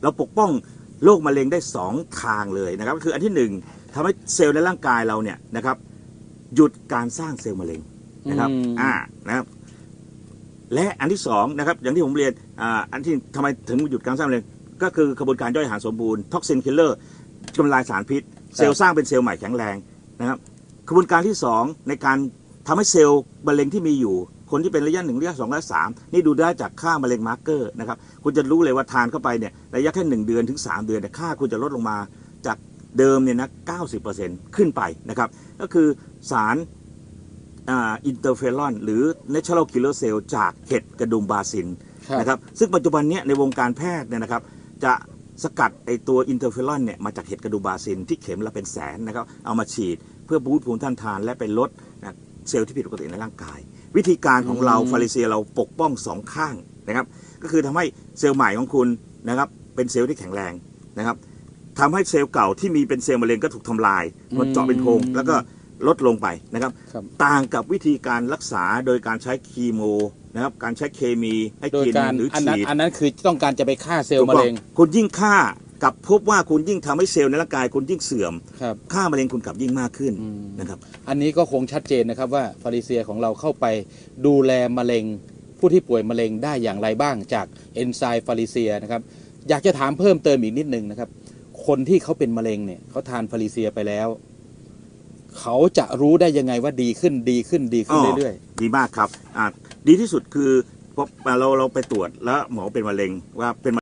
เราปกป้องโรคมะเร็งได้2ทางเลยนะครับคืออันที่1ทำให้เซลล์ในร่างกายเราเนี่ยนะครับหยุดการสร้างเซลล์มะเร็งนะครับนะครับและอันที่2นะครับอย่างที่ผมเรียนอันที่ทำไมถึงหยุดการสร้างมะเร็งก็คือกระบวนการย่อยอาหารสมบูรณ์ท็อกซินคิลเลอร์ทำลายสารพิษเซลล์สร้างเป็นเซลล์ใหม่แข็งแรงนะครับกระบวนการที่2ในการทำให้เซลล์มะเร็งที่มีอยู่คนที่เป็นระยะ1ระยะ2ระยะ3นี่ดูได้จากค่ามะเร็งมาร์เกอร์นะครับคุณจะรู้เลยว่าทานเข้าไปเนี่ยระยะแค่1 เดือนถึง3 เดือนค่าคุณจะลดลงมาจากเดิมเนี่ยนะ 90% ขึ้นไปนะครับก็คือสารอินเตอร์เฟอรอนหรือ natural killer cell จากเห็ดกระดุมบาซิลนะครับซึ่งปัจจุบันนี้ในวงการแพทย์เนี่ยนะครับจะสกัดไอตัวอินเตอร์เฟอรอนเนี่ยมาจากเห็ดกระดุมบาซิลที่เข็มละเป็นแสนนะครับเอามาฉีดเพื่อบูสต์ภูมิต้านทานและไปลดเซลล์ที่ผิดปกติในร่างกายวิธีการของเราฟาริเซียเราปกป้อง2ข้างนะครับก็คือทำให้เซลล์ใหม่ของคุณนะครับเป็นเซลล์ที่แข็งแรงนะครับทำให้เซลล์เก่าที่มีเป็นเซลล์มะเร็งก็ถูกทำลายมันเจาะเป็นโพรงแล้วก็ลดลงไปนะครับต่างกับวิธีการรักษาโดยการใช้คีโมนะครับการใช้เคมีให้กินหรือฉีดอันนั้นคือต้องการจะไปฆ่าเซลล์มะเร็งคุณยิ่งฆ่ากับพบว่าคุณยิ่งทำให้เซลล์ในร่างกายคุณยิ่งเสื่อมค่ามะเร็งคุณกลับยิ่งมากขึ้นนะครับอันนี้ก็คงชัดเจนนะครับว่าฟาริเซียของเราเข้าไปดูแลมะเร็งผู้ที่ป่วยมะเร็งได้อย่างไรบ้างจากเอนไซม์ฟาริเซียนะครับอยากจะถามเพิ่มเติมอีกนิดนึงนะครับคนที่เขาเป็นมะเร็งเนี่ยเขาทานฟาริเซียไปแล้วเขาจะรู้ได้ยังไงว่าดีขึ้นเรื่อยๆดีมากครับดีที่สุดคือเราไปตรวจแล้วหมอเป็นมะเร็งว่าเป็น